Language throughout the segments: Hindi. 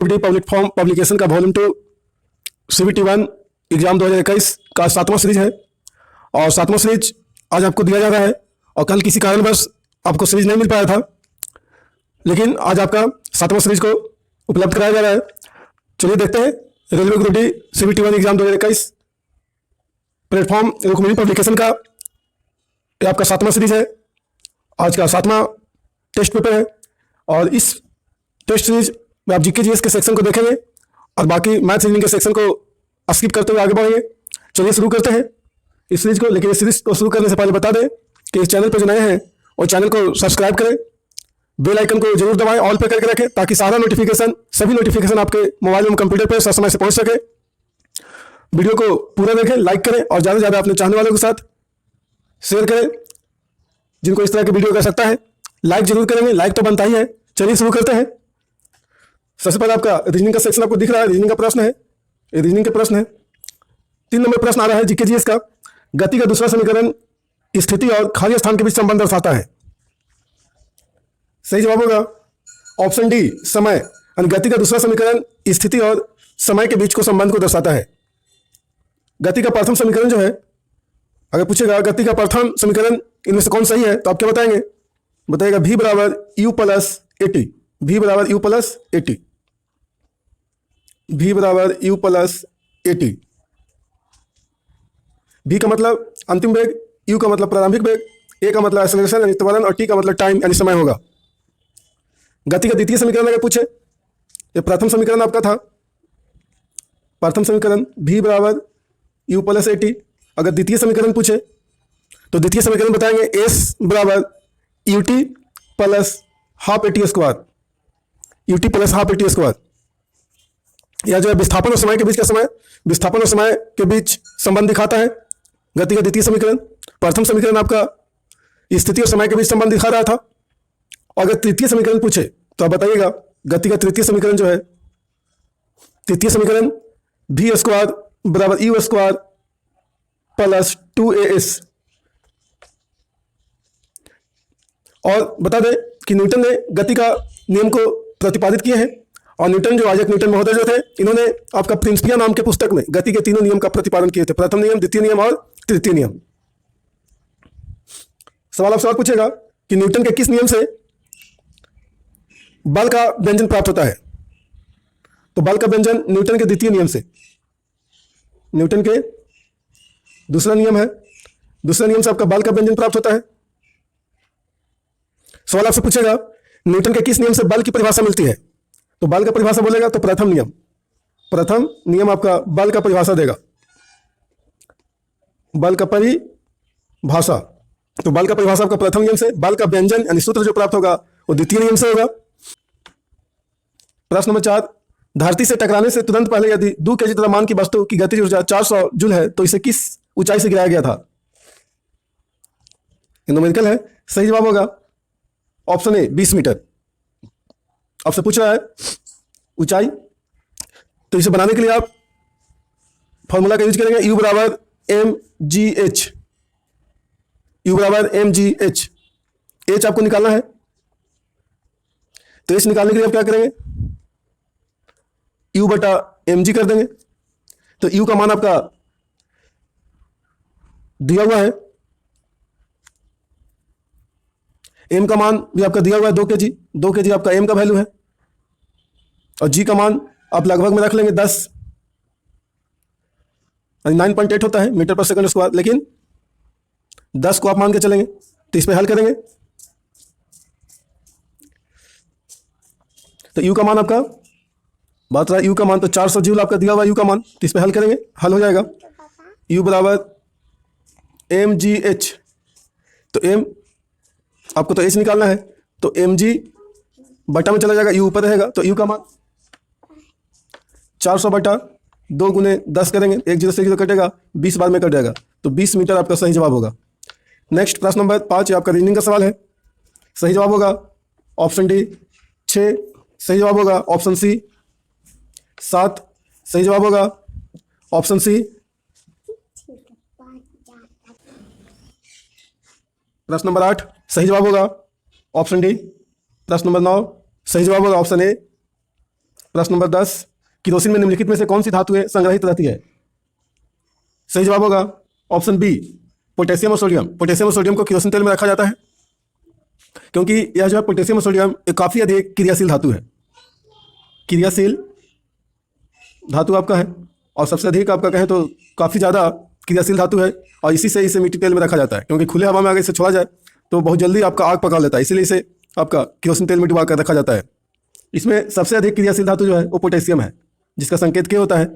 पब्लिक फॉर्म पब्लिकेशन का वॉल्यूम 2 CBT 1 एग्जाम 2021 का 7वां सीरीज है और 7वां सीरीज आज आपको दिया जा रहा है। और कल किसी कारणवश आपको सीरीज नहीं मिल पाया था, लेकिन आज आपका 7वां सीरीज को उपलब्ध कराया जा रहा है। चलिए देखते हैं railway group D CBT 1 exam 2021 platform Rukmini publication का ये आपका 7वां सीरीज है। आज का 7वां टेस्ट पेपर है और इस टेस्ट सीरीज में आप जीके जीएस के सेक्शन को देखेंगे और बाकी मैथ रीजनिंग के सेक्शन को स्किप करते हुए आगे बढ़ेंगे। चलिए शुरू करते हैं इस सीरीज को। लेकिन इस सीरीज को शुरू करने से पहले बता दें कि इस चैनल पर जो नए हैं वो चैनल को सब्सक्राइब करें, बेल आइकन को जरूर दबाएं, ऑल पे करके रखें ताकि सारा नोटिफिकेशन सभी नोटिफिकेशन आपके मोबाइल एवं कंप्यूटर पर समय से पहुंच सके। वीडियो को पूरा देखें, लाइक करें और ज़्यादा से ज़्यादा अपने चाहने वालों के साथ शेयर करें जिनको इस तरह की वीडियो कर सकता है। लाइक जरूर करेंगे, लाइक तो बनता ही है। चलिए शुरू करते हैं। सबसे पहले आपका रीजनिंग का सेक्शन आपको दिख रहा है। रीजनिंग का प्रश्न है, ये रीजनिंग के प्रश्न है। 3 नंबर प्रश्न आ रहा है जीके जीएस का। गति का दूसरा समीकरण स्थिति और खाली स्थान के बीच संबंध दर्शाता है। सही जवाब होगा ऑप्शन डी समय। गति का दूसरा समीकरण स्थिति और समय के बीच को संबंध को दर्शाता है। गति का प्रथम समीकरण जो है, अगर पूछेगा गति का प्रथम समीकरण इनमें से कौन सही है तो आप क्या बताएंगे? बताइएगा v बराबर u प्लस एटी। v बराबर u प्लस एटी। v बराबर u प्लस एटी। v का मतलब अंतिम वेग, u का मतलब प्रारंभिक वेग, a का मतलब एक्सेलरेशन यानी त्वरण और t का मतलब टाइम यानी समय होगा। गति का द्वितीय समीकरण अगर पूछे, ये प्रथम समीकरण आपका था। प्रथम समीकरण v बराबर u प्लस एटी। अगर द्वितीय समीकरण पूछे तो द्वितीय समीकरण बताएंगे s बराबर ut plus half eighty square. ut plus half eighty square या जो है विस्थापन और समय के बीच का समय, विस्थापन और समय के बीच संबंध दिखाता है गति का द्वितीय समीकरण। प्रथम समीकरण आपका स्थिति और समय के बीच संबंध दिखा रहा था। और अगर तृतीय समीकरण पूछे तो आप बताइएगा गति का तृतीय समीकरण जो है, तृतीय समीकरण v स्क्वायर बराबर u स्क्वायर प्लस 2as। और बता दें कि न्यूटन ने गति का नियम को प्रतिपादित किए हैं और न्यूटन जो आइजैक न्यूटन महोदय जो थे, इन्होंने आपका प्रिंसिपिया नाम के पुस्तक में गति के 3 नियम का प्रतिपादन किए थे। प्रथम नियम, द्वितीय नियम और तृतीय नियम। सवाल आपसे और पूछेगा कि न्यूटन के किस नियम से बल का व्यंजन प्राप्त होता है? तो बल का व्यंजन न्यूटन के द्वितीय नियम से, न्यूटन के दूसरा नियम है, दूसरे नियम से आपका बल का व्यंजन प्राप्त होता है। सवाल आपसे पूछेगा न्यूटन के किस नियम से बल की परिभाषा मिलती है? तो बल का परिभाषा बोलेगा तो प्रथम नियम, प्रथम नियम आपका बल का परिभाषा देगा। बल का परिभाषा, तो बल का परिभाषा आपका प्रथम नियम से, बल का व्यंजन यानी सूत्र जो प्राप्त होगा वो द्वितीय नियम से होगा। प्रश्न नंबर 4, धरती से टकराने से तुरंत पहले यदि 2 kg द्रव्यमान की वस्तु की गतिज ऊर्जा 400 जूल है तो इसे किस ऊंचाई से गिराया गया था? न्यूमेरिकल है। सही जवाब होगा ऑप्शन ए 20 मीटर। आपसे पूछ रहा है ऊंचाई, तो इसे बनाने के लिए आप फॉर्मूला का यूज करेंगे u बराबर mgh। u बराबर mgh। h आपको निकालना है तो h निकालने के लिए आप क्या करेंगे? u बटा mg कर देंगे। तो u का मान आपका दिया हुआ है, m का मान भी आपका दिया हुआ है 2 kg। 2 kg आपका m का वैल्यू है और g का मान आप लगभग में रख लेंगे 10, 9.8 होता है मीटर पर सेकंड स्क्वायर, लेकिन 10 को आप मान के चलेंगे तो इस पे हल करेंगे तो u का मान आपका बात रहा, u का मान तो 400 जूल आपका दिया हुआ u का मान, तो इस पे हल करेंगे, हल हो जाएगा u बराबर mgh। तो m आपको तो h निकालना है तो mg बटा में चला जाएगा, u ऊपर रहेगा तो u का मान 400 बटा 2 गुने 10 करेंगे, 1 0 से 0 कटेगा, 20 बार में कट जाएगा तो 20 मीटर आपका सही जवाब होगा। नेक्स्ट प्रश्न नंबर 5 आपका रीजनिंग का सवाल है। सही जवाब होगा ऑप्शन डी 6। सही जवाब होगा ऑप्शन सी 7। सही जवाब होगा ऑप्शन सी। प्रश्न नंबर 8 सही जवाब होगा ऑप्शन डी। प्रश्न नंबर 9 सही जवाब होगा ऑप्शन ए। प्रश्न नंबर 10, किरोसिन में निम्नलिखित में से कौन सी धातुएं संग्रहित रहती है? सही जवाब होगा ऑप्शन बी, पोटेशियम और सोडियम। पोटेशियम और सोडियम को किरोसिन तेल में रखा जाता है क्योंकि यह जो है पोटेशियम और सोडियम एक काफ़ी अधिक क्रियाशील धातु है, क्रियाशील धातु आपका है, और सबसे अधिक आपका कहें तो काफ़ी ज़्यादा क्रियाशील धातु है, और इसी से इसे मिट्टी तेल में रखा जाता है क्योंकि खुले हवा में अगर इसे छोड़ा जाए तो बहुत जल्दी आपका आग पकड़ लेता है, इसीलिए इसे आपका किरोसिन तेल में डुबा कर रखा जाता है। इसमें सबसे अधिक क्रियाशील धातु जो है वो पोटेशियम है, जिसका संकेत के होता है,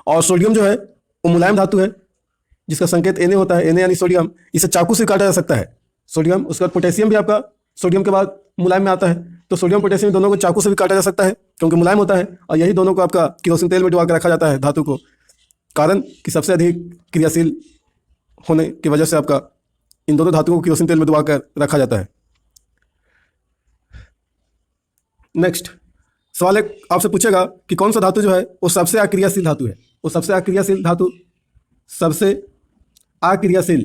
और सोडियम जो है वो मुलायम धातु है, जिसका संकेत Na होता है। Na यानी सोडियम, इसे चाकू से काटा जा सकता है। सोडियम, उसके बाद पोटेशियम भी आपका सोडियम के बाद मुलायम में आता है, तो सोडियम पोटेशियम दोनों को चाकू से भी काटा जा सकता है क्योंकि मुलायम होता है, और यही दोनों को आपका किरोसिन तेल में डुबा कर रखा जाता है धातु को, कारण कि सबसे अधिक क्रियाशील होने की वजह से आपका इन दोनों धातुओं को किरोसिन तेल में डुबा कर रखा जाता है। नेक्स्ट सवाल एक आपसे पूछेगा कि कौन सा धातु जो है वो सबसे अक्रियाशील धातु है। वो सबसे अक्रियाशील धातु, सबसे अक्रियाशील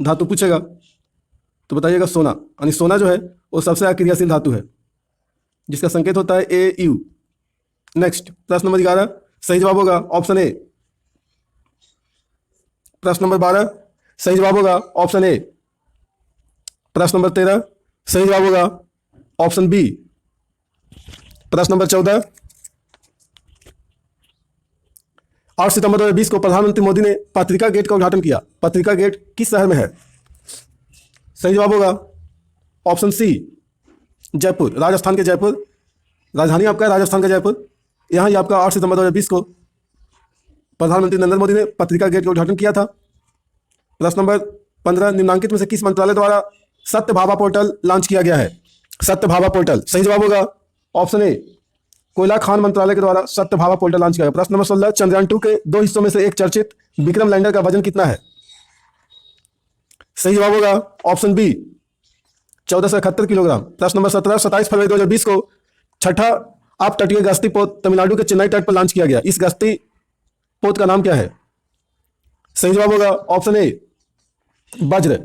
धातु पूछेगा तो बताइएगा सोना, यानी सोना जो है वो सबसे अक्रियाशील धातु है, जिसका संकेत होता है Au। नेक्स्ट प्रश्न नंबर 11, सही जवाब होगा ऑप्शन ए। प्रश्न नंबर 12, सही जवाब होगा ऑप्शन ए। प्रश्न नंबर 13, सही जवाब होगा ऑप्शन बी। प्रश्न नंबर 14, 8 सितंबर 2020 को प्रधानमंत्री मोदी ने पत्रिका गेट का उद्घाटन किया। पत्रिका गेट किस शहर में है? सही जवाब होगा ऑप्शन सी, जयपुर, राजस्थान के जयपुर। राजधानी आपका है राजस्थान का जयपुर। यहाँ ही आपका 8 सितंबर 2020 को प्रधानमंत्री नरेंद्र मोदी ने पत्रिका गेट का उद्घाटन किया था। प्रश्न नंबर 15, निम्नांकित में से किस मंत्रालय द्वारा सत्य भावा पोर्टल लॉन्च किया गया है? सत्य भावा पोर्टल, सही जवाब होगा ऑप्शन ए, कोयला खान मंत्रालय के द्वारा सत्य भावा पोर्टल लॉन्च किया गया। प्रश्न नंबर 16, चंद्रयान 2 के 2 हिस्सों में से एक चर्चित विक्रम लैंडर का वजन कितना है? सही जवाब होगा ऑप्शन बी, 1471 किलोग्राम। प्रश्न नंबर 17, 27 फरवरी 2020 को छठा आप तटीय गश्ती पोत तमिलनाडु के चेन्नई तट पर लॉन्च किया गया। इस गश्ती पोत का नाम क्या है? सही जवाब होगा ऑप्शन ए, वज्र।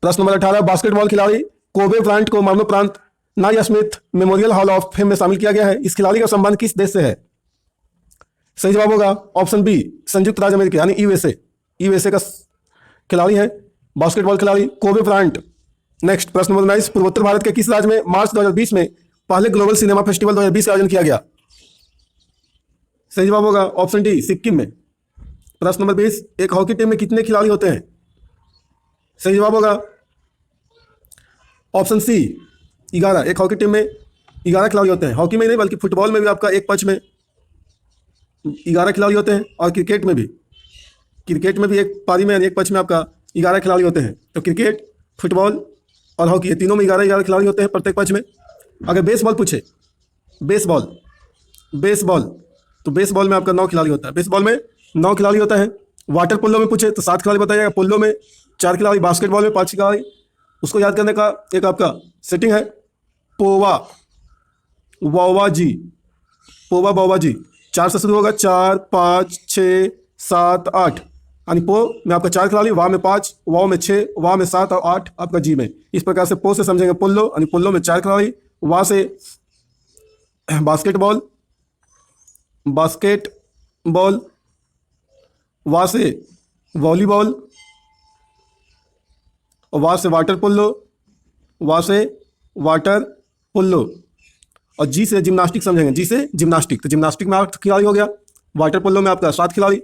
प्रश्न नंबर 18, बास्केटबॉल खिलाड़ी कोबे ब्रायंट को मरणोपरांत Naismith memorial hall of fame में शामिल किया गया है। इस खिलाड़ी का संबंध किस देश से है? सही जवाब होगा ऑप्शन बी, संयुक्त राज्य अमेरिका यानी यूएसए का खिलाड़ी है बास्केटबॉल खिलाड़ी कोबे ब्रायंट। नेक्स्ट प्रश्न नंबर 19, पूर्वोत्तर भारत के किस राज्य में मार्च 2020 में पहले ग्लोबल सिनेमा फेस्टिवल 2020 का आयोजन किया गया? सही जवाब होगा ऑप्शन डी, सिक्किम में। प्रश्न नंबर 20, एक हॉकी टीम में कितने खिलाड़ी होते हैं? सही जवाब होगा ऑप्शन सी, 11। एक हॉकी टीम में 11 खिलाड़ी होते हैं। हॉकी में नहीं बल्कि फुटबॉल में भी आपका एक पक्ष में 11 खिलाड़ी होते हैं, और क्रिकेट में भी एक पारी में एक पक्ष में आपका 11 खिलाड़ी होते हैं। तो क्रिकेट, फुटबॉल और हॉकी, ये तीनों में 11 खिलाड़ी होते हैं प्रत्येक पक्ष में। अगर बेसबॉल पूछे, बेसबॉल तो बेसबॉल में आपका 9 खिलाड़ी होता है। बेसबॉल में 9 खिलाड़ी होता है। वाटर पोलो में पूछे तो 7 खिलाड़ी बताइएगा। पोलो में 4 खिलाड़ी, बास्केटबॉल में 5 खिलाड़ी। उसको याद करने का एक आपका सेटिंग है, पोवा वावा जी 4 से शुरू होगा, 4 5 6 7 8, यानी पो में आपका 4 खिलाड़ी, वा में 5, वाव में 6, वा में 7 और 8 आपका जी में। इस प्रकार से पो से समझेंगे पोलो, यानी पोलो में 4 खिलाड़ी, वा से बास्केटबॉल, वा से वॉलीबॉल, वा से वाटर पोलो, और जी से जिम्नास्टिक समझेंगे। जी से जिम्नास्टिक, तो जिम्नास्टिक में 8 खिलाड़ी हो गया, वाटर पोलो में आपका 7 खिलाड़ी।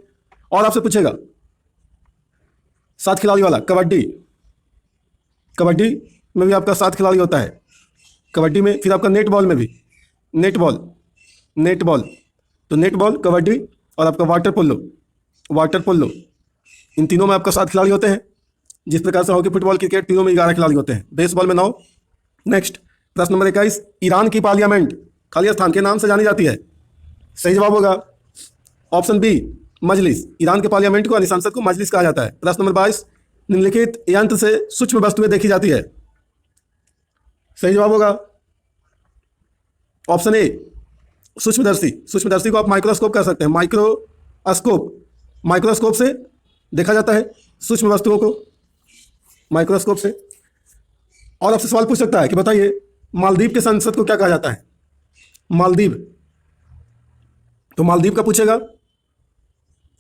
और आपसे पूछेगा 7 खिलाड़ी वाला कबड्डी में भी आपका 7 खिलाड़ी होता है कबड्डी में। फिर आपका नेटबॉल में भी नेटबॉल, तो नेटबॉल, कबड्डी और आपका वाटर पोलो, इन तीनों में आपका 7 खिलाड़ी होते हैं। जिस प्रकार से हॉकी, फुटबॉल, क्रिकेट तीनों में 11 खिलाड़ी होते हैं। बेसबॉल में 9। नेक्स्ट प्रश्न नंबर 21, ईरान की पार्लियामेंट खाली स्थान के नाम से जानी जाती है। सही जवाब होगा ऑप्शन बी, मजलिस। ईरान के पार्लियामेंट को, यानी संसद को मजलिस कहा जाता है। प्रश्न नंबर 22, निम्नलिखित यंत्र से सूक्ष्म वस्तुएं देखी जाती है। सही जवाब होगा ऑप्शन ए, सूक्ष्मदर्शी को आप माइक्रोस्कोप कह सकते हैं। माइक्रोस्कोप से देखा जाता है सूक्ष्म वस्तुओं को, माइक्रोस्कोप से। और आपसे सवाल पूछ सकता है कि बताइए मालदीव के संसद को क्या कहा जाता है? मालदीव, तो मालदीव का पूछेगा,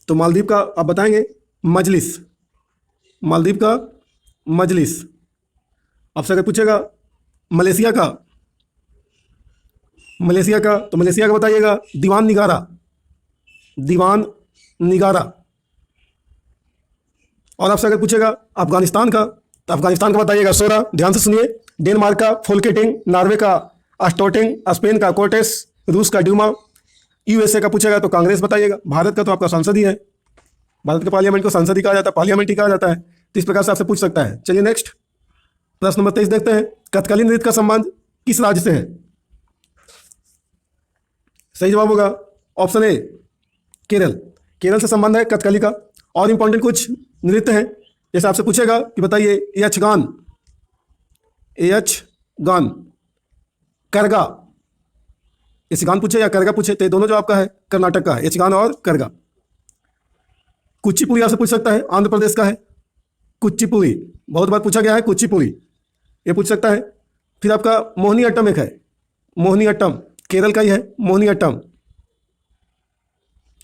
तो मालदीव का आप बताएंगे मजलिस, मालदीव का मजलिस। आपसे अगर पूछेगा मलेशिया का, मलेशिया का, तो मलेशिया का बताइएगा दीवान निगारा, दीवान निगारा। और आपसे अगर पूछेगा अफगानिस्तान का, तो अफगानिस्तान का बताइएगा सोरा, ध्यान से सुनिए, डेनमार्क का फोल्केटिंग, नॉर्वे का अस्टोटिंग, स्पेन का कोर्टेस, रूस का ड्यूमा, यूएसए का पूछेगा तो कांग्रेस बताइएगा। भारत का तो आपका संसद ही है, भारत के पार्लियामेंट को संसद ही कहा जाता है, पार्लियामेंट ही कहा जाता है, तो इस प्रकार से आपसे पूछ सकता है। चलिए नेक्स्ट प्रश्न नंबर 23 देखते हैं। कथकली नृत्य का संबंध किस राज्य से है? सही जवाब होगा ऑप्शन ए केरल, केरल से संबंध है कथकली का। और इंपॉर्टेंट कुछ नृत्य हैं, जैसे आपसे पूछेगा कि बताइए यक्षगान, यक्षगान, करगा, यक्षगान पूछे या करगा पूछे तो ये दोनों जो आपका है कर्नाटक का है, यक्षगान और करगा। कुचिपुड़ी आपसे पूछ सकता है, आंध्र प्रदेश का है कुचिपुड़ी, बहुत बार पूछा गया है कुचिपुड़ी, ये पूछ सकता है। फिर आपका मोहिनी अट्टम एक है, मोहिनी अट्टम केरल का ही है, मोहिनी अट्टम,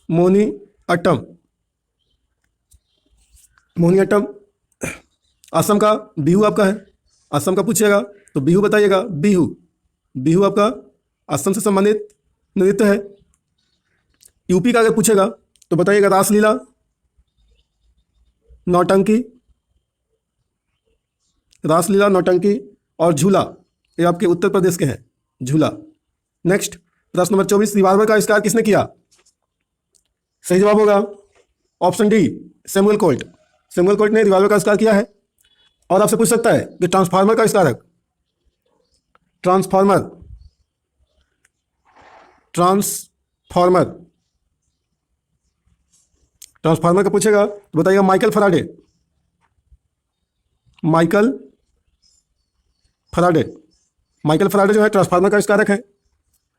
मोहिनी अट्टम, मोहिनी अट्टम। असम का बिहू आपका है, असम का पूछेगा तो बिहू बताइएगा, बिहू, बिहू आपका असम से संबंधित नृत्य है। यूपी का अगर पूछेगा तो बताइएगा रासलीला, नौटंकी, रासलीला, नौटंकी और झूला, ये आपके उत्तर प्रदेश के हैं, झूला। नेक्स्ट प्रश्न नंबर 24, रिवॉल्वर का आविष्कार किसने किया? सही जवाब होगा option D Samuel Colt, Samuel Colt ने रिवॉल्वर का आविष्कार किया है। और आपसे पूछ सकता है कि ट्रांसफार्मर का आविष्कारक, ट्रांसफार्मर, ट्रांसफार्मर, ट्रांसफार्मर का पूछेगा तो बताइएगा Michael Faraday, Michael Faraday, Michael Faraday जो है ट्रांसफार्मर का आविष्कारक है।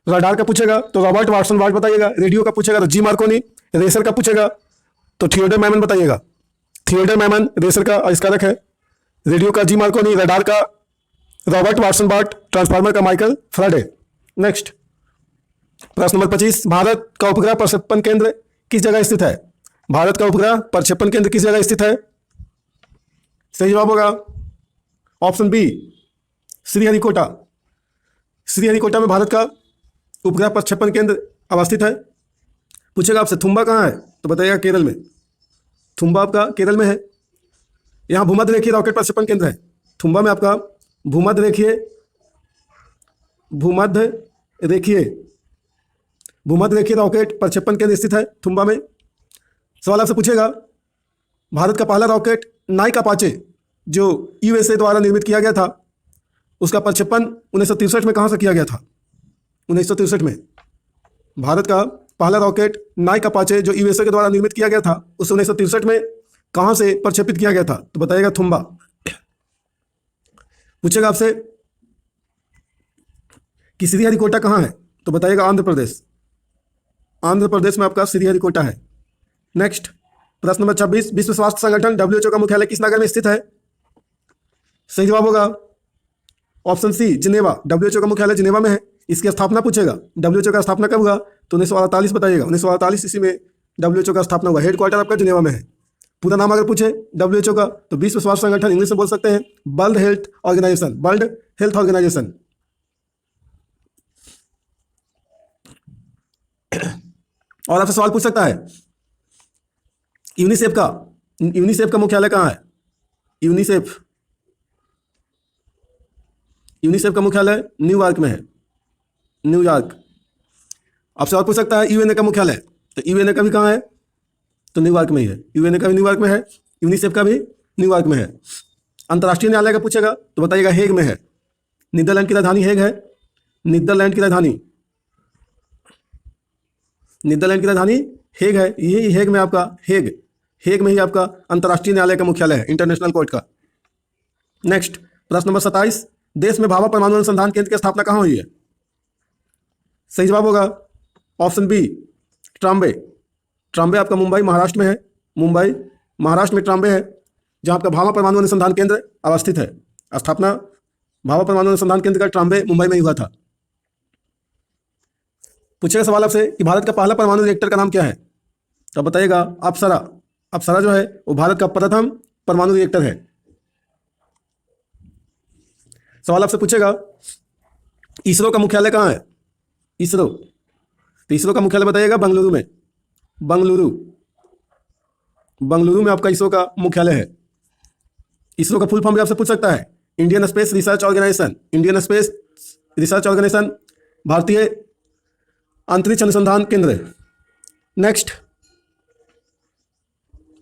रडार का पूछेगा तो रॉबर्ट वाटसन वाट बताइएगा। रेडियो का पूछेगा तो जी मार्कोनी। रेसर का पूछेगा तो थियोडर मैमन बताइएगा, थियोडर मैमन रेसर का आविष्कारक है। रेडियो का जी मार्कोनी, रडार का रॉबर्ट वाटसन वाट, ट्रांसफार्मर का माइकल फराडे। नेक्स्ट प्रश्न नंबर 25, भारत का उपग्रह प्रक्षेपण केंद्र किस जगह स्थित है? भारत का उपग्रह प्रक्षेपण केंद्र किस जगह स्थित है? सही जवाब होगा ऑप्शन बी श्रीहरिकोटा, श्रीहरिकोटा में भारत का उपग्रह प्रक्षेपण केंद्र अवस्थित है। पूछेगा आपसे थुम्बा कहाँ है तो बताइएगा केरल में, थुम्बा आपका केरल में है। यहाँ भूमध्य रेखीय रॉकेट प्रक्षेपण केंद्र है, थुम्बा में आपका भूमध्य रेखीय, भूमध्य रेखीय, भूमध्य रेखीय रॉकेट प्रक्षेपण केंद्र स्थित है थुम्बा में। सवाल आपसे पूछेगा भारत का पहला रॉकेट नाइक अपाचे जो यूएसए द्वारा निर्मित किया गया था, उसका प्रक्षेपण 1963 में कहाँ से किया गया था? 1963 में भारत का पहला रॉकेट नाइक अपाचे जो यूएसए के द्वारा निर्मित किया गया था, उसे 1963 में कहाँ से प्रक्षेपित किया गया था? तो बताइएगा थुम्बा। पूछेगा आपसे कि श्रीहरिकोटा कहाँ है तो बताइएगा आंध्र प्रदेश, आंध्र प्रदेश में आपका श्रीहरिकोटा है। नेक्स्ट प्रश्न नंबर 26, विश्व स्वास्थ्य संगठन डब्ल्यूएचओ का मुख्यालय किस नगर में स्थित है? सही जवाब होगा ऑप्शन सी जिनेवा, डब्ल्यूएचओ का मुख्यालय जिनेवा में है। इसकी स्थापना पूछेगा डब्ल्यूएचओ का स्थापना कब हुआ तो 1948 बताइएगा, 1948 ईस्वी में डब्ल्यूएचओ का स्थापना हुआ। हेडक्वार्टर आपका जिनेवा में है। पूरा नाम अगर पूछे डब्ल्यूएचओ का तो विश्व स्वास्थ्य संगठन, इंग्लिश में बोल सकते हैं World Health Organization, World Health Organization. और आपसे सवाल पूछ सकता है यूनिसेफ का, यूनिसेफ का मुख्यालय कहाँ है? यूनिसेफ, यूनिसेफ का मुख्यालय न्यूयॉर्क में है, न्यूयॉर्क। आपसे और पूछ सकता है यूएनए का मुख्यालय, तो यूएनए का भी कहाँ है? तो न्यूयॉर्क में ही है, यूएनए का भी न्यूयॉर्क में है, यूनिसेफ का भी न्यूयॉर्क में है। अंतर्राष्ट्रीय न्यायालय का पूछेगा तो बताइएगा हेग में है, नीदरलैंड की राजधानी हेग है, नीदरलैंड की राजधानी, नीदरलैंड की राजधानी हेग है। यही हेग में आपका हेग, हेग में ही आपका अंतर्राष्ट्रीय न्यायालय का मुख्यालय है, इंटरनेशनल कोर्ट का। नेक्स्ट प्रश्न नंबर 27, देश में भाभा परमाणु अनुसंधान केंद्र की स्थापना कहाँ हुई है? सही जवाब होगा ऑप्शन बी ट्राम्बे, ट्राम्बे आपका मुंबई महाराष्ट्र में है, मुंबई महाराष्ट्र में ट्राम्बे है, जहाँ आपका भाभा परमाणु अनुसंधान केंद्र अवस्थित है। स्थापना भाभा परमाणु अनुसंधान केंद्र का ट्राम्बे मुंबई में ही हुआ था। पूछेगा सवाल आपसे कि भारत का पहला परमाणु रिएक्टर का नाम क्या है, तो बताइएगा अप्सरा। अप्सरा जो है वो भारत का प्रथम परमाणु रिएक्टर है। सवाल आपसे पूछेगा इसरो का मुख्यालय कहाँ है, इसरो, तो इसरो का मुख्यालय बताइएगा बेंगलुरु में। बेंगलुरु में आपका इसरो का मुख्यालय है। इसरो का फुल फॉर्म भी आपसे पूछ सकता है, Indian Space Research Organisation. Indian Space Research Organisation, भारतीय अंतरिक्ष अनुसंधान केंद्र। नेक्स्ट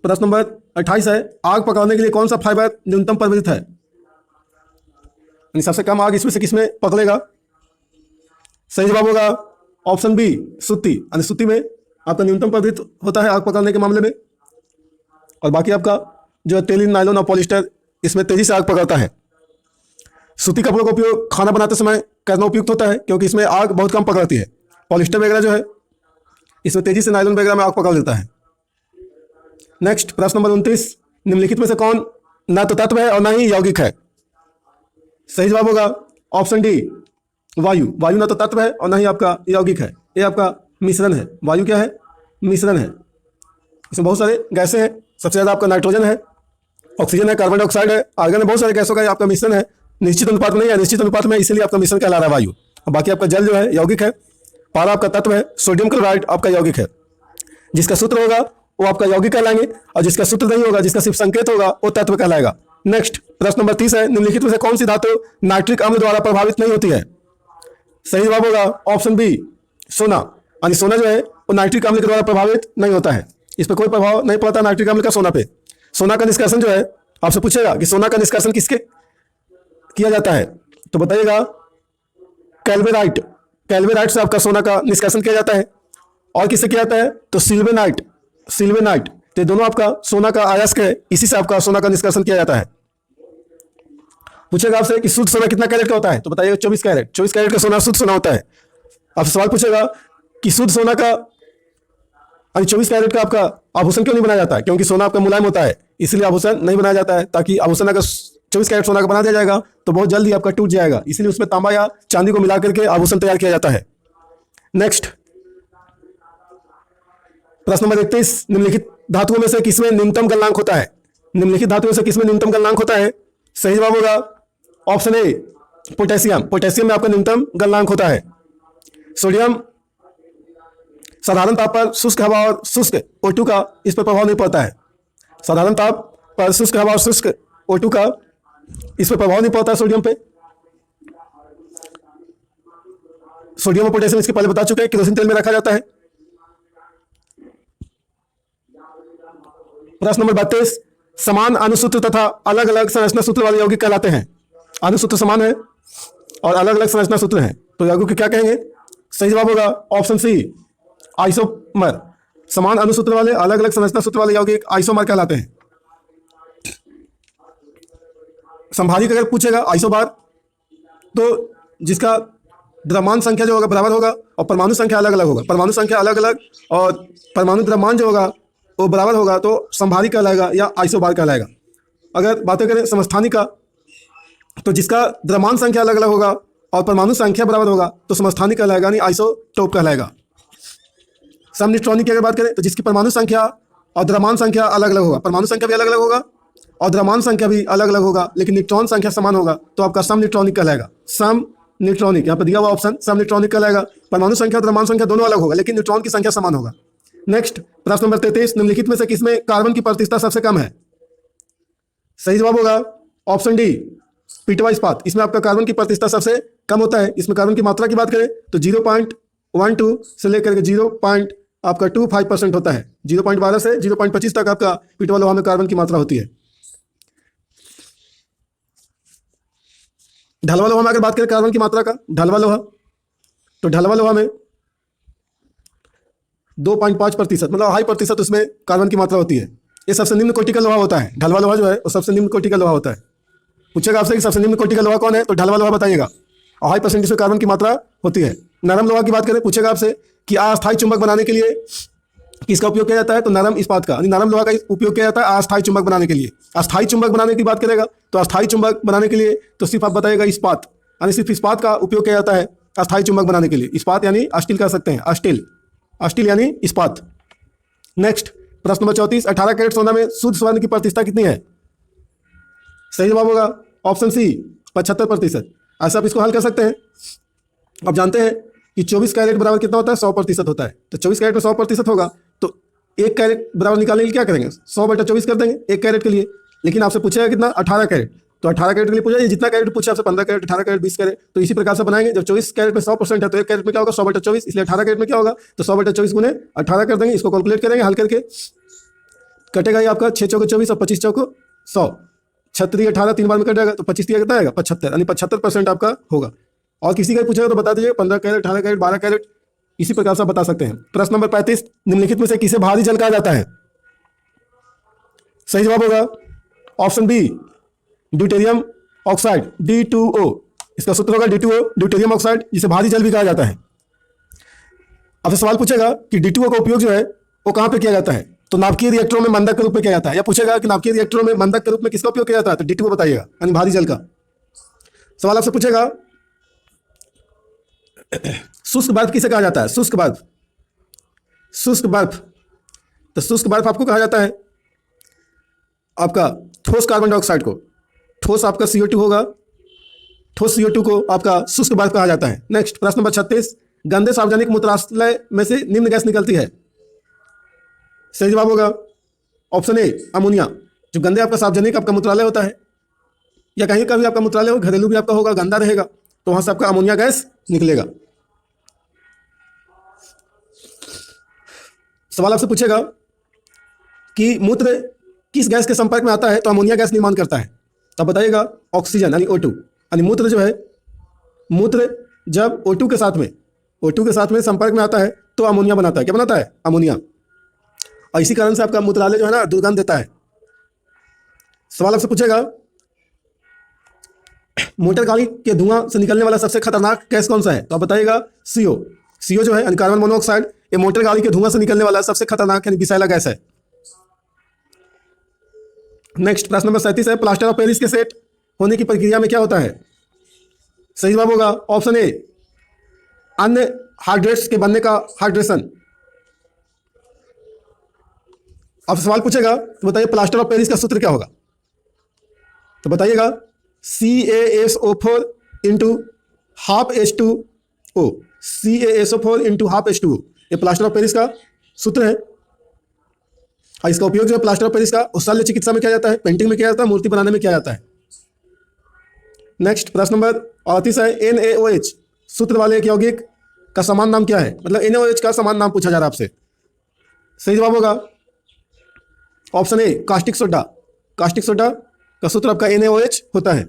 प्रश्न नंबर 28 है, आग पकड़ने के लिए कौन सा फाइबर न्यूनतम प्रवृत्त है, सबसे कम आग इसमें से किसमें पकड़ेगा। सही जवाब होगा ऑप्शन बी, सूती। यानी सूती में आपका न्यूनतम प्रवृत्त होता है आग पकड़ने के मामले में, और बाकी आपका जो टेलिन, नायलॉन और पॉलिस्टर इसमें तेजी से आग पकड़ता है। सूती कपड़ों का उपयोग खाना बनाते समय करना उपयुक्त होता है क्योंकि इसमें आग बहुत कम पकड़ती है। पॉलिस्टर वगैरह जो है इसमें तेजी से नायलॉन वगैरह में आग पकड़ लेता है। नेक्स्ट प्रश्न नंबर 29, निम्नलिखित में से कौन न तो तत्व है और न ही यौगिक है। सही जवाब होगा ऑप्शन डी, वायु। वायु न तो तत्व है और न ही आपका यौगिक है, ये आपका मिश्रण है। वायु क्या है, मिश्रण है। इसमें बहुत सारे गैसें हैं, सबसे ज़्यादा आपका नाइट्रोजन है, ऑक्सीजन है, कार्बन डाइऑक्साइड है, आर्गन है, बहुत सारे गैसों का आपका मिश्रण है। निश्चित अनुपात में नहीं है, निश्चित अनुपात में, इसीलिए आपका मिश्रण कहला रहा है वायु। और बाकी आपका जल जो है यौगिक है, पारा आपका तत्व है, सोडियम क्लोराइड आपका यौगिक है। जिसका सूत्र होगा वो आपका यौगिक कहलाएंगे, और जिसका सूत्र नहीं होगा, जिसका सिर्फ संकेत होगा, वो तत्व कहलाएगा। नेक्स्ट प्रश्न नंबर 30 है, निम्नलिखित में से कौन सी धातु नाइट्रिक अम्ल द्वारा प्रभावित नहीं होती है। सही जवाब होगा ऑप्शन बी, सोना। यानी सोना जो है वो नाइट्रिक अम्ल के द्वारा प्रभावित नहीं होता है, इस पर कोई प्रभाव नहीं पड़ता नाइट्रिक अम्ल का सोना पे। सोना का निष्कासन जो है आपसे पूछेगा कि सोना का निष्कासन किसके किया जाता है, तो बताइएगा कैल्वेराइट। कैल्वेराइट से आपका सोना का निष्कासन किया जाता है। और किससे किया जाता है, तो सिल्वेनाइट। सिल्वेनाइट, तो दोनों आपका सोना का अयस्क है, इसी से आपका सोना का निष्कासन किया जाता है। पूछेगा आपसे कि शुद्ध सोना कितना कैरेट का होता है, तो बताइएगा 24 कैरेट। 24 कैरेट का सोना शुद्ध सोना होता है। आपसे सवाल पूछेगा कि शुद्ध सोना का 24 कैरेट का आपका आभूषण क्यों नहीं बनाया जाता है, क्योंकि सोना आपका मुलायम होता है, इसलिए आभूषण नहीं बनाया जाता है। ताकि आभूषण अगर 24 कैरेट सोना का बना दिया जाएगा तो बहुत जल्दी आपका टूट जाएगा, इसलिए उसमें तांबा या चांदी को मिला करके आभूषण तैयार किया जाता है। नेक्स्ट प्रश्न नंबर 31, निम्नलिखित धातुओं में से किसमें न्यूनतम गलनांक होता है। निम्नलिखित धातुओं से किसमें न्यूनतम गलनांक होता है। सही जवाब होगा ऑप्शन ए, पोटेशियम। पोटेशियम में आपका न्यूनतम गलनांक होता है। सोडियम साधारण ताप पर शुष्क हवा और शुष्क O2 का इस पर प्रभाव नहीं पड़ता है। साधारण ताप पर शुष्क हवा और शुष्क O2 का इस पर प्रभाव नहीं पड़ता है सोडियम पे। सोडियम और पोटेशियम इसके पहले बता चुके हैं, केरोसिन तेल में रखा जाता है। प्रश्न नंबर 32, समान अणुसूत्र तथा अलग अलग संरचना सूत्र वाले यौगिक कहलाते हैं। अणुसूत्र समान है और अलग अलग संरचना सूत्र हैं, तो यौगिक क्या कहेंगे। सही जवाब होगा ऑप्शन सी, आइसोमर। समान अणुसूत्र वाले अलग अलग संरचना सूत्र वाले यौगिक आइसोमर कहलाते हैं। संभावित अगर पूछेगा आइसोबार, तो जिसका द्रव्यमान संख्या जो होगा बराबर होगा और परमाणु संख्या अलग अलग होगा। परमाणु संख्या अलग अलग और परमाणु द्रव्यमान जो होगा वो बराबर होगा तो संभारी कहलाएगा या आइसोबार कहलाएगा। अगर बातें करें समस्थानिक का, तो जिसका द्रव्यमान संख्या अलग अलग होगा और परमाणु संख्या बराबर होगा तो समस्थानिक कहलाएगा, यानी आइसोटोप कहलाएगा। समनिट्रॉनिक की अगर बात करें तो जिसकी परमाणु संख्या और द्रव्यमान संख्या अलग अलग होगा, परमाणु संख्या भी अलग अलग होगा और द्रव्यमान संख्या भी अलग अलग होगा, लेकिन न्यूट्रॉन संख्या समान होगा, तो आपका समनिट्रॉनिक कहलाएगा। समनिट्रॉनिक यहाँ पर दिया हुआ ऑप्शन समनिट्रॉनिक कहलाएगा। परमाणु संख्या और द्रव्यमान संख्या दोनों अलग होगा, लेकिन न्यूट्रॉन की संख्या समान होगा। नेक्स्ट प्रश्न नंबर 33, निम्नलिखित में से किसमें कार्बन की प्रतिशतता सबसे कम है। सही जवाब होगा ऑप्शन डी, पीटवा इस्पात। इसमें आपका कार्बन की प्रतिशतता सबसे कम होता है। इसमें कार्बन की मात्रा की बात करें तो 0.12 से लेकर के 0.25% होता है। 0.12 से 0.25 तक आपका पीटवा लोहा में कार्बन की मात्रा होती है। ढलवा लोहा में अगर बात करें कार्बन की मात्रा का, ढलवा लोहा, तो ढलवा लोहा में 2.5%, मतलब 2.5% उसमें कार्बन की मात्रा होती है। ये सबसे निम्न कोटि का लोहा होता है। ढलवा लोहा जो है वो सबसे निम्न कोटि का लोहा होता है। पूछेगा आपसे कि सबसे निम्न कोटि का लोहा कौन है, तो ढलवा लोहा बताइएगा। 2.5% इसमें कार्बन की मात्रा होती है। नरम लोहा की बात करें, पूछेगा आपसे कि अस्थायी चुंबक बनाने के लिए किसका उपयोग किया जाता है, तो नरम इस्पात का, यानी नरम लोहा का उपयोग किया जाता है अस्थायी चुंबक बनाने के लिए। अस्थायी चुंबक बनाने की बात करेगा तो अस्थायी चुंबक बनाने के लिए तो सिर्फ आप बताइएगा इस्पात, यानी सिर्फ इस्पात का उपयोग किया जाता है अस्थायी चुंबक बनाने के लिए। इस्पात यानी अस्टील कह सकते हैं, अस्टील, अस्टील यानी इस्पात। नेक्स्ट प्रश्न नंबर 34, 18 कैरेट सोना में शुद्ध स्वर्ण की प्रतिशतता कितनी है? सही जवाब होगा ऑप्शन सी 75%। ऐसा आप इसको हल कर सकते हैं। आप जानते हैं कि 24 कैरेट बराबर कितना होता है? 100% होता है। तो 24 कैरेट में 100% होगा तो 1 कैरेट बराबर निकालने के लिए क्या करेंगे? 100/24 कर देंगे 1 कैरेट के लिए। लेकिन आपसे पूछेगा कितना? 18 कैरेट। तो 18 कैरेट के लिए पूछा, जितना कैरेट पूछे आपसे 15 कैरेट, 18 कैरेट, 20 कैरेट, तो इसी प्रकार से बनाएंगे। जब 24 कैरेट में 100% है तो 1 कैरेट में क्या होगा? 100/24। इसलिए 18 कैरेट में क्या होगा? तो 100/24 गुने 18 कर देंगे। इसको कैलकुलेट करेंगे, हल करके कटेगा ये आपका 6 चौके 24 और 25 चौको 100, 36 18 3 बार में कट जाएगा तो 25 कितना आएगा? 75, यानी 75% आपका होगा। और किसी का पूछेगा तो बता दीजिए 15 कैरेट, 18 कैरेट, 12 कैरेट, इसी प्रकार से आप बता सकते हैं। प्रश्न नंबर 35, निम्नलिखित में से किसे भारी जल कहा जाता है? सही जवाब होगा option B deuterium oxide, D2O। इसका सूत्र होगा D2O, ड्यूटेरियम ऑक्साइड, जिसे भारी जल भी कहा जाता है। आपसे सवाल पूछेगा कि D2O का उपयोग जो है वो कहां पे किया जाता है? तो नाभिकीय रिएक्टरों में मंदक के रूप में किया जाता है। या पूछेगा कि नाभिकीय रिएक्टरों में मंदक के रूप में किसका उपयोग किया जाता है? तो D2O बताइएगा, यानी भारी जल का। सवाल आपसे पूछेगा शुष्क बर्फ किसे कहा जाता है? शुष्क बर्फ, शुष्क बर्फ। तो शुष्क बर्फ आपको कहा जाता है आपका ठोस कार्बन डाइऑक्साइड को। ठोस आपका CO2 होगा, ठोस CO2 को आपका शुष्क बर्फ कहा जाता है। नेक्स्ट प्रश्न नंबर 36, गंदे सार्वजनिक मूत्राशय में से निम्न गैस निकलती है। सही जवाब होगा ऑप्शन ए अमोनिया। जो गंदे आपका सार्वजनिक आपका मूत्रालय होता है या कहीं का भी आपका मूत्रालय हो, घरेलू भी आपका होगा, गंदा रहेगा तो वहां से आपका अमोनिया गैस निकलेगा। सवाल आपसे पूछेगा कि मूत्र किस गैस के संपर्क में आता है तो अमोनिया गैस निर्माण करता है? तब बताइएगा ऑक्सीजन यानी O2। यानी मूत्र जो है, मूत्र जब O2 के साथ में, O2 के साथ में संपर्क में आता है तो अमोनिया बनाता है। क्या बनाता है? अमोनिया। और इसी कारण से आपका मूत्रालय जो है ना दुर्गंध देता है। सवाल आपसे पूछेगा मोटर गाड़ी के धुआं से निकलने वाला सबसे खतरनाक गैस कौन सा है? तो आप बताइएगा CO। CO जो है यानी कार्बन मोनोऑक्साइड, ये मोटर गाड़ी के धुआं से निकलने वाला सबसे खतरनाक यानी विषैला गैस है। नेक्स्ट प्रश्न नंबर 37 है, प्लास्टर ऑफ पेरिस के सेट होने की प्रक्रिया में क्या होता है? सही जवाब होगा ऑप्शन ए अन्य हाइड्रेट्स के बनने का हाइड्रेशन। अब सवाल पूछेगा तो बताइए प्लास्टर ऑफ पेरिस का सूत्र क्या होगा? तो बताइएगा CaSO4 into half H2O, CaSO4 into half H2O, ये प्लास्टर ऑफ पेरिस का सूत्र है। और इसका उपयोग जो है प्लास्टर ऑफ पेरिस का शल्य चिकित्सा में किया जाता है, पेंटिंग में किया जाता है, मूर्ति बनाने में किया जाता है। नेक्स्ट प्रश्न नंबर 38 है, NaOH सूत्र वाले एक यौगिक का समान नाम क्या है? मतलब NaOH का समान नाम पूछा जा रहा है आपसे। सही जवाब होगा option A caustic soda. Caustic soda का सूत्र आपका NaOH होता है।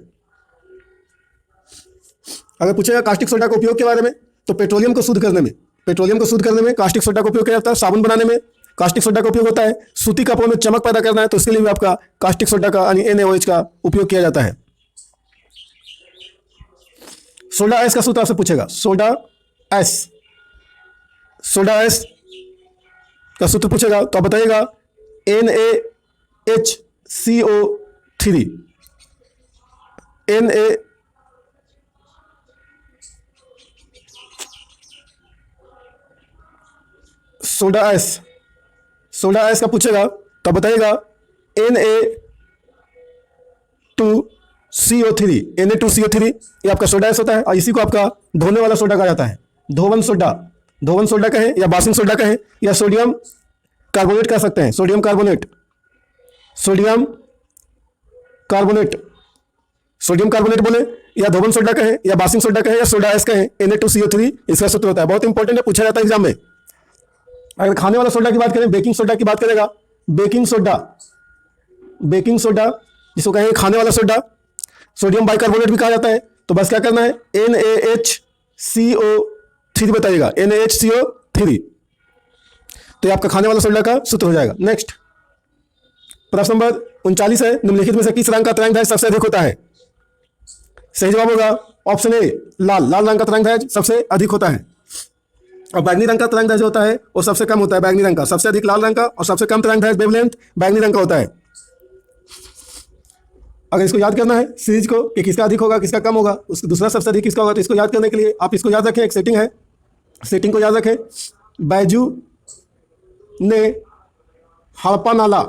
अगर पूछेगा कास्टिक सोडा का उपयोग के बारे में तो पेट्रोलियम को शुद्ध करने में, पेट्रोलियम को शुद्ध करने में कास्टिक सोडा का उपयोग किया जाता है। साबुन बनाने में कास्टिक सोडा का उपयोग होता है। सूती कपड़ों में चमक पैदा करना है तो इसके लिए भी आपका कास्टिक सोडा का यानी NaOH का उपयोग किया जाता है। सोडा एस का सूत्र आपसे पूछेगा, सोडा एस, सोडा एस का सूत्र पूछेगा तो आप बताइएगा NaHCO3, Na soda S, soda S का पूछेगा तो बताइएगा Na2CO3, Na2CO3 ये आपका सोडा एस होता है। और इसी को आपका धोने वाला सोडा कहा जाता है, धोवन सोडा। धोवन सोडा कहें या बासिंग सोडा कहें या सोडियम कार्बोनेट कह सकते हैं, sodium carbonate, sodium carbonate, sodium carbonate बोले या धोवन सोडा कहें या बासिंग सोडा कहें या सोडा एस कहें, Na2CO3 इसका सूत्र होता है। बहुत इंपॉर्टेंट है, पूछा जाता है एग्जाम में। अगर खाने वाला सोडा की बात करें, बेकिंग सोडा की बात करेगा, बेकिंग सोडा, बेकिंग सोडा जिसको कहेंगे खाने वाला सोडा, सोडियम बाइकार्बोनेट भी कहा जाता है। तो बस क्या करना है NaHCO3 बताइएगा, NaHCO3, तो ये आपका खाने वाला सोडा का सूत्र हो जाएगा। नेक्स्ट प्रश्न नंबर 39 है, निम्नलिखित में से किस रंग का तरंगदैर्घ्य सबसे अधिक होता है? सही जवाब होगा ऑप्शन ए लाल। लाल रंग का तरंगदैर्घ्य सबसे अधिक होता है। और बैगनी रंग का तरंगदैर्घ्य जो होता है वो सबसे कम होता है। बैगनी रंग का सबसे अधिक लाल रंग का और सबसे कम तरंगदैर्घ्य वेवलेंथ बैगनी रंग का होता है। अगर इसको याद करना है सीरीज को कि किसका अधिक होगा किसका कम होगा, उसका दूसरा सबसे अधिक किसका होगा, तो इसको याद करने के लिए आप इसको याद रखें। एक सेटिंग है, सेटिंग को याद रखें। बैजू ने हड़पा नाला,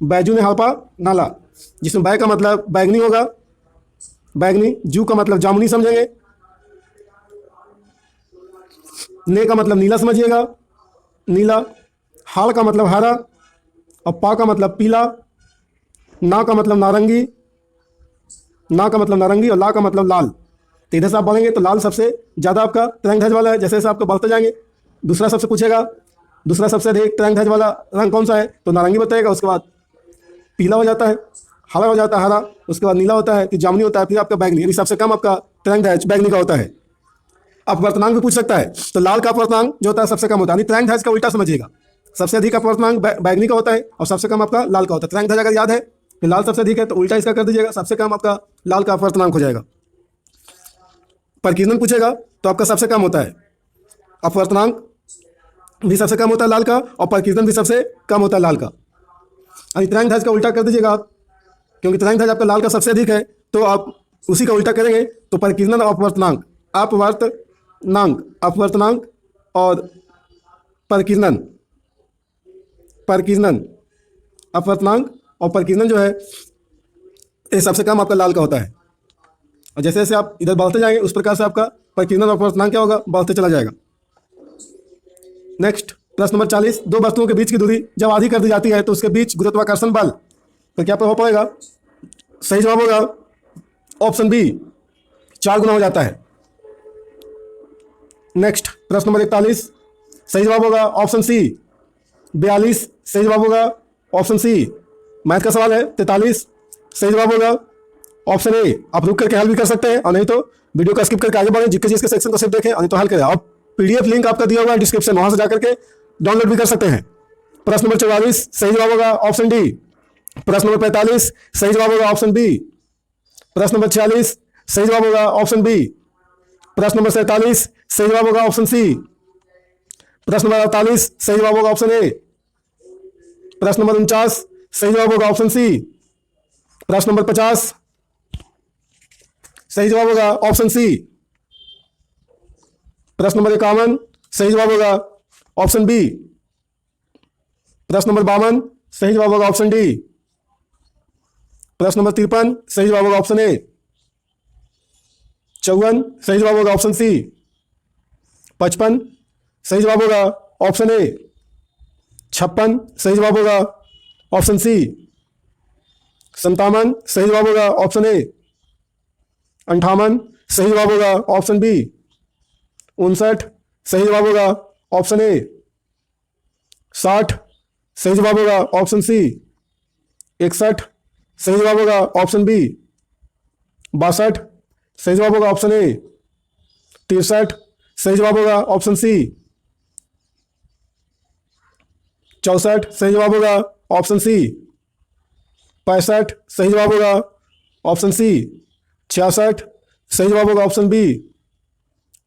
बैजू ने हड़पा नाला, जिसमें बै का मतलब बैगनी होगा, बैगनी, जू का मतलब जामुनी समझेंगे, ने का मतलब नीला समझिएगा, नीला, हाड़ का मतलब हरा, और पा का मतलब पीला, ना का मतलब नारंगी, ना का मतलब नारंगी, और ला का मतलब लाल। तो इधर से आप बढ़ेंगे तो लाल सबसे ज़्यादा आपका तिरंग ध्वज वाला है। जैसे जैसे आपको बढ़ते जाएंगे दूसरा सबसे पूछेगा, दूसरा सबसे अधिक तिरंग ध्वज वाला रंग कौन सा है, तो नारंगी बताएगा। उसके बाद पीला हो जाता है, हरा हो जाता है हरा, उसके बाद नीला होता है, फिर जामुनी होता है, फिर आपका बैगनी, यानी सबसे कम आपका तिरंग ध्वज बैगनी का होता है। आप अपवर्तनांक भी पूछ सकता है, तो लाल का अपवर्तनांक जो होता है सबसे कम होता है, यानी तिरंग ध्वज का उल्टा समझिएगा। सबसे अधिक अपवर्तनांक बैगनी का होता है और सबसे कम आपका लाल का होता है। तिरंग ध्वज अगर याद है कि लाल सबसे अधिक है तो उल्टा इसका कर दीजिएगा, सबसे कम आपका लाल का अपवर्तनांक हो जाएगा। परकीर्णन पूछेगा तो आपका सबसे कम होता है, अपवर्तनांक भी सबसे कम होता है लाल का, और परकीर्णन भी सबसे कम होता है लाल का। यानी तिरंग ध्वज का उल्टा कर दीजिएगा आप, क्योंकि तिरंग ध्वज आपका लाल का सबसे अधिक है, तो आप उसी का उल्टा करेंगे। तो परकीर्णन और अपवर्तनांक, अपवर्तनांक, अपवर्तनांक और परकीर्णन, परकीर्णन, अपवर्तनांक और परकीर्णन जो है ये सबसे कम आपका लाल का होता है। और जैसे जैसे आप इधर बढ़ते जाएंगे उस प्रकार से आपका परकीर्णन और अपवर्तनांक क्या होगा, बढ़ते चला जाएगा। नेक्स्ट प्रश्न नंबर 40, दो वस्तुओं के बीच की दूरी जब आधी कर दी जाती है तो उसके बीच गुरुत्वाकर्षण बल तो क्या प्रभाव पड़ेगा। सही जवाब होगा ऑप्शन बी, 4 गुना हो जाता है। नेक्स्ट प्रश्न नंबर 41, सही जवाब होगा ऑप्शन सी, 42। सही जवाब होगा ऑप्शन सी। मैथ का सवाल है 43। सही जवाब होगा ऑप्शन ए। आप रुक करके हल भी कर सकते हैं, और नहीं तो वीडियो को स्किप करके आगे बढ़े, जिसके जिसके सेक्शन को सिर्फ देखें, और नहीं तो हल करें। आप पीडीएफ लिंक आपका दिया हुआ है डिस्क्रिप्शन, वहां से जाकर के डाउनलोड भी कर सकते हैं। प्रश्न नंबर 44, सही जवाब होगा ऑप्शन डी। प्रश्न नंबर 45, सही जवाब होगा ऑप्शन बी। प्रश्न नंबर 46, सही जवाब होगा ऑप्शन बी। प्रश्न नंबर 47, सही जवाब होगा ऑप्शन सी। प्रश्न नंबर 48, सही जवाब होगा ऑप्शन ए। प्रश्न नंबर 49, सही जवाब होगा ऑप्शन सी। प्रश्न नंबर 50, सही जवाब होगा ऑप्शन सी। प्रश्न नंबर 51, सही जवाब होगा ऑप्शन बी। प्रश्न नंबर 52, सही जवाब होगा ऑप्शन डी। प्रश्न नंबर 53, सही जवाब होगा ऑप्शन ए। 54, सही जवाब होगा ऑप्शन सी। 55, सही जवाब होगा ऑप्शन ए। 56, सही जवाब होगा ऑप्शन सी। 57, सही जवाब होगा ऑप्शन ए। 58, सही जवाब होगा ऑप्शन बी। 59, सही जवाब होगा ऑप्शन ए। 60, सही जवाब होगा ऑप्शन सी। 61, सही जवाब होगा ऑप्शन बी। 62, सही जवाब होगा ऑप्शन ए। 63, सही जवाब होगा ऑप्शन सी। 64, सही जवाब होगा ऑप्शन सी। 65, सही जवाब होगा ऑप्शन सी। 66, सही जवाब होगा ऑप्शन बी।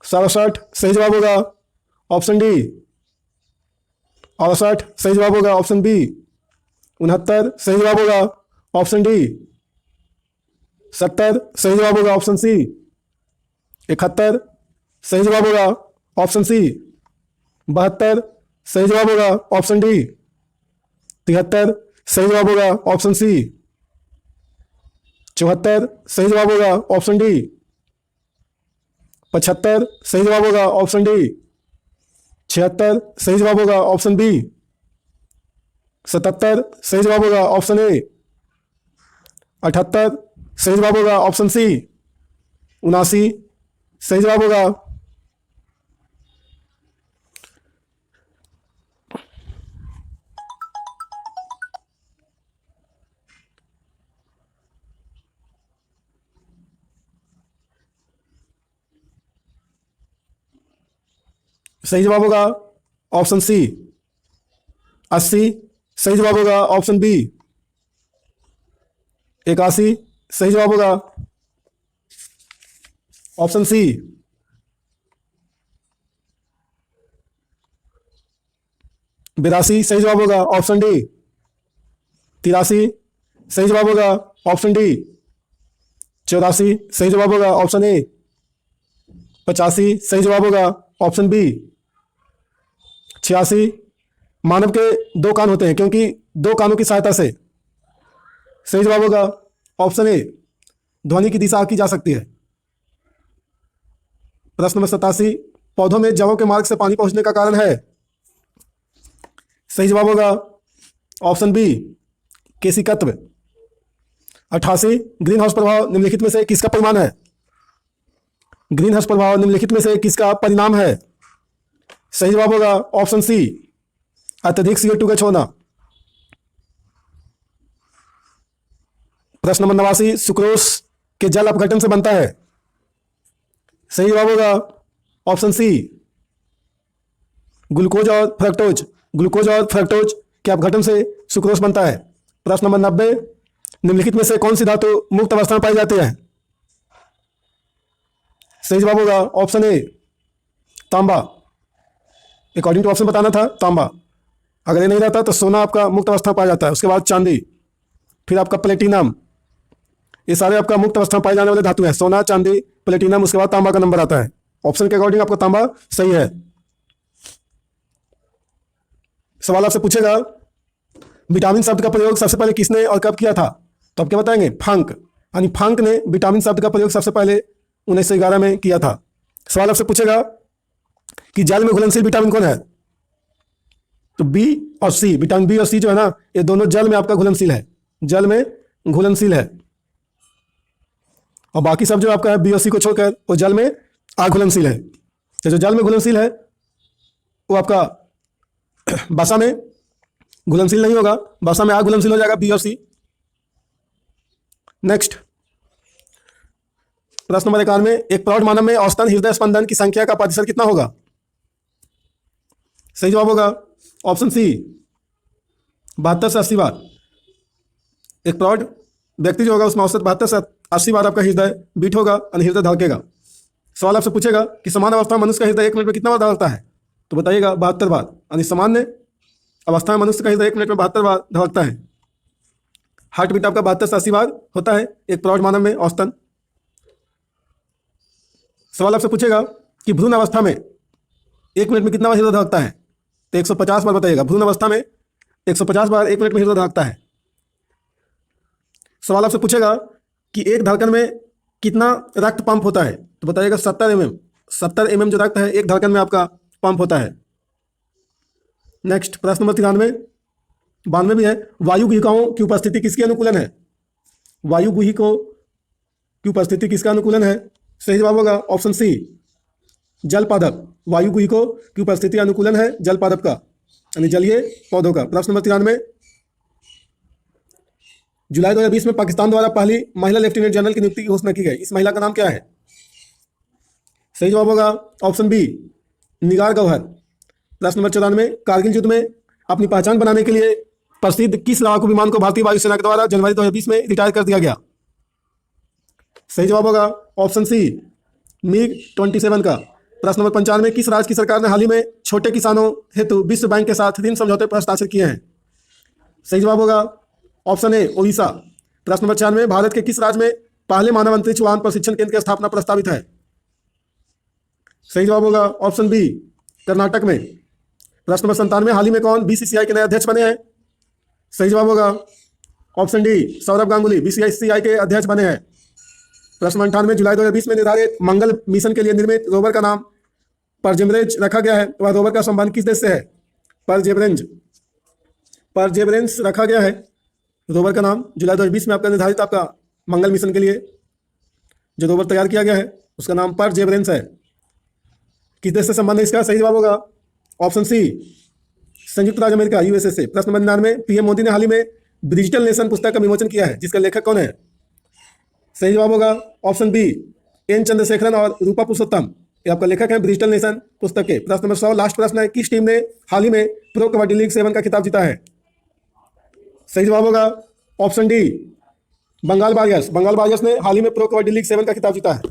67, सही जवाब होगा ऑप्शन डी। 68, सही जवाब होगा ऑप्शन बी। 69, सही जवाब होगा ऑप्शन डी। 70, सही जवाब होगा ऑप्शन सी। 71, सही जवाब होगा ऑप्शन सी। 72, सही जवाब होगा ऑप्शन डी। 73, सही जवाब होगा ऑप्शन सी। 74, सही जवाब होगा ऑप्शन डी। 75, सही जवाब होगा ऑप्शन डी। 76, सही जवाब होगा ऑप्शन बी। 77, सही जवाब होगा ऑप्शन ए। 78, सही जवाब होगा ऑप्शन सी। 79, सही जवाब होगा सही जवाब होगा ऑप्शन सी। 80, सही जवाब होगा ऑप्शन बी। 81, सही जवाब होगा ऑप्शन सी। 82, सही जवाब होगा ऑप्शन डी। 83, सही जवाब होगा ऑप्शन डी 84। सही जवाब होगा ऑप्शन ए 85। सही जवाब होगा ऑप्शन बी 86। मानव के दो कान होते हैं क्योंकि दो कानों की सहायता से। सही जवाब होगा ऑप्शन ए ध्वनि की दिशा की जा सकती है। प्रश्न नंबर 87, पौधों में जड़ों के मार्ग से पानी पहुंचने का कारण है। सही जवाब होगा ऑप्शन बी केशिकत्व। 88, ग्रीन हाउस प्रभाव निम्नलिखित में से किसका परिणाम है। ग्रीन हाउस प्रभाव निम्नलिखित में से किसका परिणाम है। सही जवाब होगा ऑप्शन सी अत्यधिक CO2 का छोड़ना। प्रश्न नंबर 89, सुक्रोज के जल अपघटन से बनता है। सही जवाब होगा ऑप्शन सी ग्लूकोज और फ्रक्टोज। ग्लूकोज और फ्रक्टोज के अपघटन से सुक्रोज बनता है। प्रश्न नंबर 90, निम्नलिखित में से कौन सी धातु मुक्त अवस्था में पाई जाती है। सही जवाब होगा ऑप्शन ए तांबा। अकॉर्डिंग टू ऑप्शन बताना था तांबा। अगर ये नहीं रहता तो सोना आपका मुक्त अवस्था में पाया जाता है, उसके बाद चांदी, फिर आपका प्लेटिनम। ये सारे आपका मुक्त अवस्था में पाए जाने वाले धातु हैं, सोना, चांदी, प्लेटिनम, उसके बाद तांबा का नंबर आता है। ऑप्शन के अकॉर्डिंग आपका तांबा सही है। सवाल आपसे पूछेगा विटामिन शब्द का प्रयोग सबसे पहले किसने और कब किया था, तो आप क्या बताएंगे फांक, यानी फांक ने विटामिन शब्द का प्रयोग सबसे पहले 1911 में किया था। सवाल आपसे पूछेगा कि जल में घुलनशील विटामिन कौन है, तो बी और सी, विटामिन बी और सी जो है ना, ये दोनों जल में आपका घुलनशील है, जल में घुलनशील है। और बाकी सब जो आपका है बी और सी को छोड़कर वो जल में अघुलनशील है। तो जो जल में घुलनशील है वो आपका बसा में घुलनशील नहीं होगा, बसा में अघुलनशील हो जाएगा बी और सी। नेक्स्ट प्रश्न नंबर 91, एक प्रौढ़ मानव में औसतन हृदय स्पंदन की संख्या का प्रतिशत कितना होगा। सही जवाब होगा ऑप्शन सी 72 से 80 बार। एक प्रौढ़ व्यक्ति जो होगा उसमें औसत 72 से 80 बार आपका हृदय बीट होगा और हृदय धड़केगा। सवाल आपसे पूछेगा कि समान अवस्था में मनुष्य का हृदय 1 मिनट में कितना बार धड़कता है, तो बताइएगा 72 बार। यानी सामान्य अवस्था में मनुष्य का हृदय 1 मिनट में 72 बार धड़कता है। हार्ट बीट आपका 72 से 80 बार होता है एक प्रौढ़ मानव में औसतन। सवाल आपसे पूछेगा कि भ्रूण अवस्था में 1 मिनट में कितना बार हृदय धड़कता है, तो 150 बार बताइएगा। भ्रूण अवस्था में 150 बार 1 मिनट में हृदय धड़कता है। सवाल आपसे पूछेगा कि एक धड़कन में कितना रक्त पंप होता है, तो बताइएगा 70 mm। 70 mm जो रक्त है एक धड़कन में आपका पंप होता है। नेक्स्ट प्रश्न नंबर 92 भी है, वायु गुहिकाओं की उपस्थिति किसके अनुकूलन है। वायु गुहिकों की उपस्थिति किसका अनुकूलन है। सही जवाब होगा ऑप्शन सी जल पादप। वायु गुहिकों की उपस्थिति अनुकूलन है जल पादप का, यानी जलीय पौधों का। प्रश्न नंबर 93, जुलाई 2020 में पाकिस्तान द्वारा पहली महिला लेफ्टिनेंट जनरल की नियुक्ति की घोषणा की गई, इस महिला का नाम क्या है। सही जवाब होगा ऑप्शन बी निगार गौहर। प्रश्न नंबर 94, कारगिल युद्ध में अपनी पहचान बनाने के लिए प्रसिद्ध किस लड़ाकू विमान को भारतीय वायुसेना के द्वारा जनवरी 2020 में रिटायर कर दिया गया। सही जवाब होगा ऑप्शन सी MiG-27 का। प्रश्न नंबर 95, किस राज्य की सरकार ने हाल ही में छोटे किसानों हेतु विश्व बैंक के साथ ऋण समझौते पर हस्ताक्षर किए हैं। सही जवाब होगा ऑप्शन ए ओडिशा। प्रश्न नंबर 96, भारत के किस राज्य में पहले मानव अंतरिक्ष वाहन प्रशिक्षण केंद्र की स्थापना प्रस्तावित है। सही जवाब होगा ऑप्शन बी कर्नाटक में। प्रश्न नंबर 97, हाल ही में कौन BCCI के नए अध्यक्ष बने हैं। सही जवाब होगा option D Saurabh Ganguly BCCI के अध्यक्ष बने हैं। प्रश्न नंबर 98, जुलाई 2020 में निर्धारित मंगल मिशन के लिए निर्मित रोवर का नाम परजेवरेंस रखा गया है, वह रोवर का संबंध किस देश से है। परजेवरेंस रखा गया है रोवर का नाम जुलाई 2020 में आपका निर्धारित आपका मंगल मिशन के लिए जो रोवर तैयार किया गया है उसका नाम परजेवरेंस है। किस देश से संबंध है इसका। सही जवाब होगा ऑप्शन सी संयुक्त राज्य अमेरिका USA से। प्रश्न नंबर 99, PM मोदी ने हाल ही में डिजिटल नेशन पुस्तक का विमोचन किया है, जिसका लेखक कौन है। सही जवाब होगा ऑप्शन बी N चंद्रशेखरन और रूपा पुरुषोत्तम, ये आपका लेखक है डिजिटल नेशन पुस्तक के। प्रश्न नंबर 100 लास्ट प्रश्न है, किस टीम ने हाल ही में प्रो कबड्डी लीग 7 का खिताब जीता है। सही जवाब होगा option D Bengal Warriors. Bengal Warriors ने हाल ही में प्रो कबड्डी लीग 7 का खिताब जीता है।